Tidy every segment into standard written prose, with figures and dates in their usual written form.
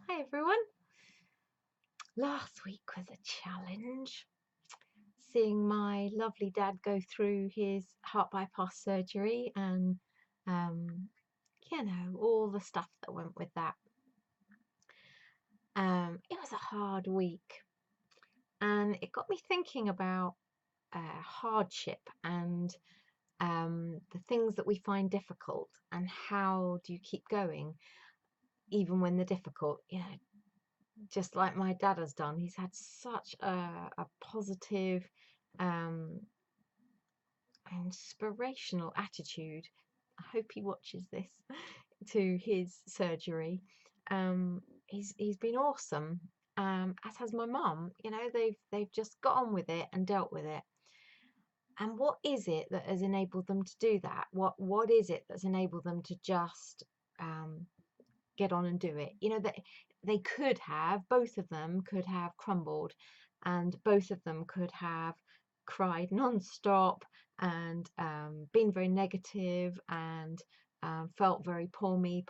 Hi everyone. Last week was a challenge. Seeing my lovely dad go through his heart bypass surgery and, um, all the stuff that went with that. It was a hard week and it got me thinking about hardship and the things that we find difficult and how do you keep going even when they're difficult. Just like my dad has done. He's had such a positive, um, inspirational attitude. I hope he watches this to his surgery. He's been awesome. As has my mum. They've just got on with it and dealt with it. And what is it that has enabled them to do that? What is it that's enabled them to just get on and do it? That they could have, both of them could have crumbled, and both of them could have cried non-stop and been very negative and felt very poor me,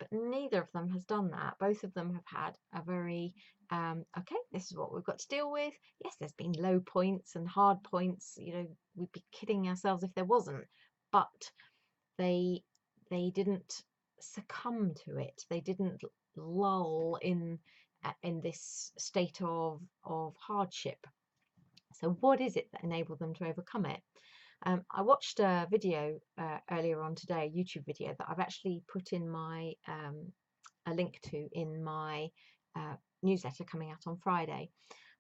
but neither of them has done that. Both of them have had a very okay, this is what we've got to deal with. Yes, there's been low points and hard points. We'd be kidding ourselves if there wasn't, but they they didn't succumb to it. They didn't lull in this state of hardship. So what is it that enabled them to overcome it? I watched a video earlier on today, a YouTube video that I've actually put in my a link to in my newsletter coming out on Friday,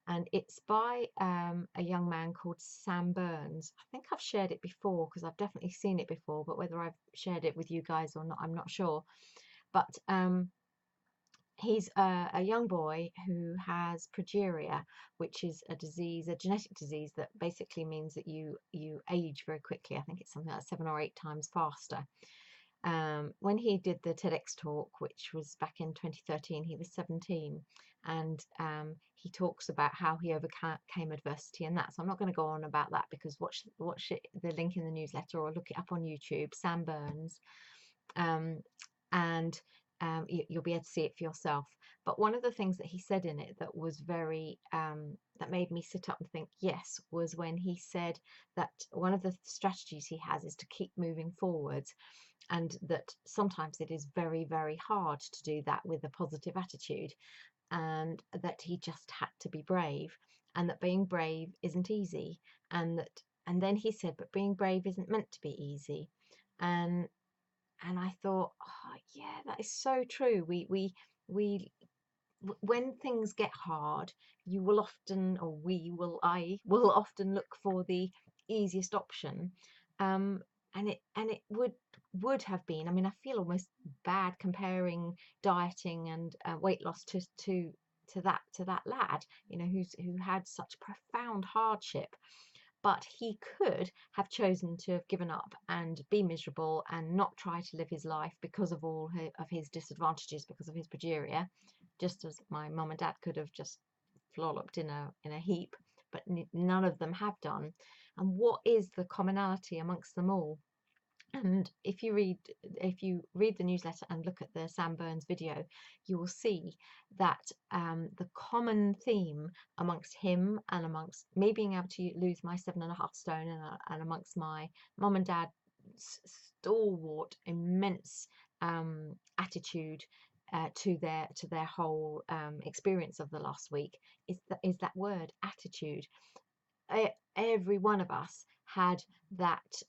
and it's by a young man called Sam Burns. I think I've shared it before because I've definitely seen it before, but whether I've shared it with you guys or not, I'm not sure. But he's a young boy who has progeria, which is a disease, a genetic disease that basically means that you age very quickly. I think it's something like 7 or 8 times faster. When he did the TEDx talk, which was back in 2013, he was 17, and he talks about how he overcame adversity and that. So I'm not going to go on about that because watch it, the link in the newsletter, or look it up on YouTube, Sam Burns, and you'll be able to see it for yourself. But one of the things that he said in it that was very that made me sit up and think yes, was when he said that one of the strategies he has is to keep moving forwards, and that sometimes it is very, very hard to do that with a positive attitude, and that he just had to be brave, and that being brave isn't easy, and then he said, but being brave isn't meant to be easy. And I thought, oh, yeah, that is so true. We when things get hard, you will often, or I will often look for the easiest option. Um, and it would have been. I mean, I feel almost bad comparing dieting and weight loss to that lad, who had such profound hardship. But he could have chosen to have given up and be miserable and not try to live his life because of all of his disadvantages, because of his progeria, just as my mum and dad could have just flopped in a heap, but none of them have done. And what is the commonality amongst them all? And if you read the newsletter and look at the Sam Burns video, you will see that the common theme amongst him and amongst me being able to lose my 7.5 stone, and amongst my mum and dad stalwart, immense attitude to their whole experience of the last week is that word attitude. Every one of us had that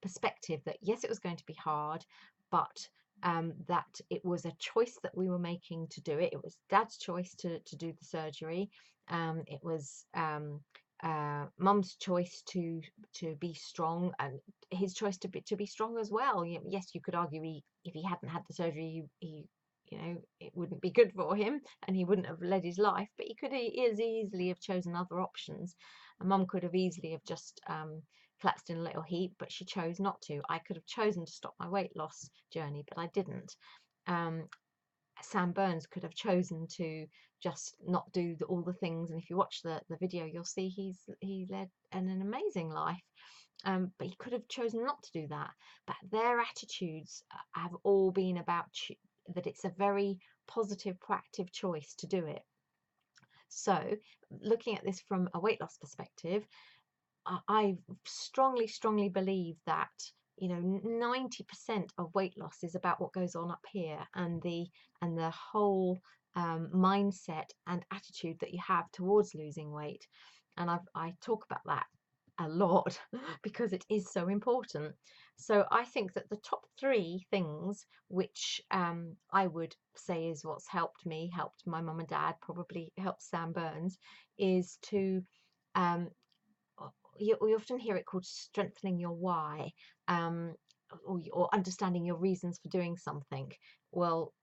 perspective that yes, it was going to be hard, but that it was a choice that we were making to do it. It was Dad's choice to do the surgery. It was Mum's choice to be strong, and his choice to be strong as well. Yes, you could argue if he hadn't had the surgery, it wouldn't be good for him and he wouldn't have led his life, but he could as easily have chosen other options. And Mum could have easily have just collapsed in a little heap, but she chose not to. I could have chosen to stop my weight loss journey, but I didn't. Sam Burns could have chosen to just not do all the things, and if you watch the video, you'll see he led an amazing life. But he could have chosen not to do that. But their attitudes have all been about that it's a very positive, proactive choice to do it. So looking at this from a weight loss perspective, I strongly, strongly believe that 90% of weight loss is about what goes on up here, and the whole mindset and attitude that you have towards losing weight. And I talk about that a lot because it is so important. So I think that the top three things which I would say is what's helped me, helped my mum and dad, probably helped Sam Burns, is to um, we often hear it called strengthening your why, or understanding your reasons for doing something. Well,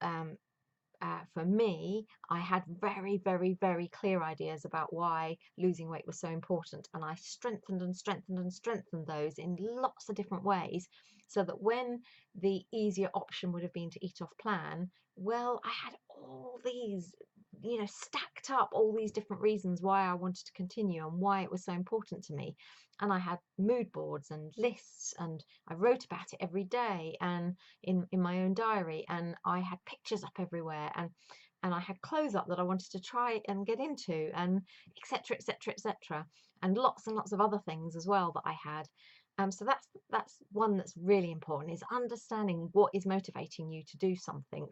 for me, I had very, very, very clear ideas about why losing weight was so important, and I strengthened and strengthened and strengthened those in lots of different ways, so that when the easier option would have been to eat off plan, well, I had all these, stacked up all these different reasons why I wanted to continue and why it was so important to me. And I had mood boards and lists, and I wrote about it every day, and in my own diary, and I had pictures up everywhere, and I had clothes up that I wanted to try and get into, and etc, etc, etc, and lots of other things as well that I had. So that's one that's really important, is understanding what is motivating you to do something.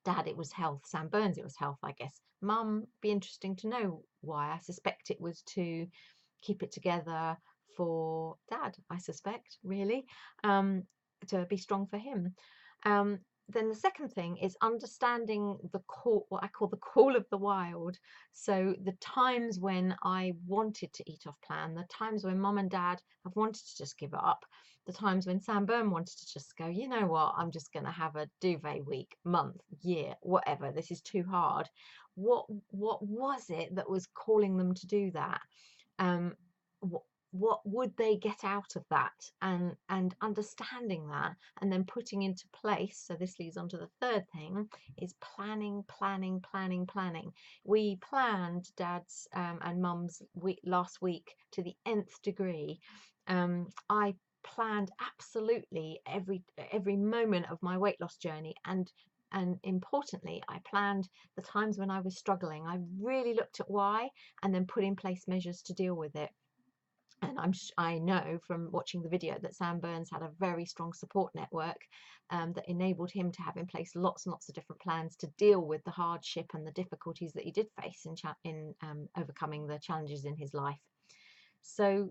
Dad, it was health. Sam Burns, it was health, I guess. Mum, be interesting to know why. I suspect it was to keep it together for Dad, I suspect, really, to be strong for him. Then the second thing is understanding the call, what I call the call of the wild. So the times when I wanted to eat off plan, the times when Mum and Dad have wanted to just give up, the times when Sam Byrne wanted to just go, you know what, I'm just going to have a duvet week, month, year, whatever. This is too hard. What was it that was calling them to do that? Um, what would they get out of that? And understanding that, and then putting into place. So this leads on to the third thing, is planning, planning, planning, planning. We planned Dad's and Mum's last week to the nth degree. I planned absolutely every moment of my weight loss journey, and importantly, I planned the times when I was struggling. I really looked at why, and then put in place measures to deal with it. And I know from watching the video that Sam Burns had a very strong support network that enabled him to have in place lots and lots of different plans to deal with the hardship and the difficulties that he did face in overcoming the challenges in his life. So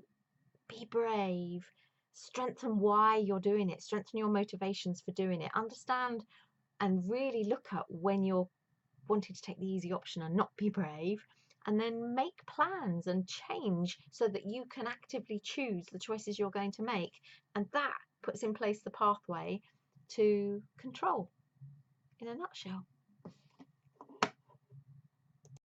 be brave, strengthen why you're doing it, strengthen your motivations for doing it, understand and really look at when you're wanting to take the easy option and not be brave, and then make plans and change so that you can actively choose the choices you're going to make, and that puts in place the pathway to control, in a nutshell.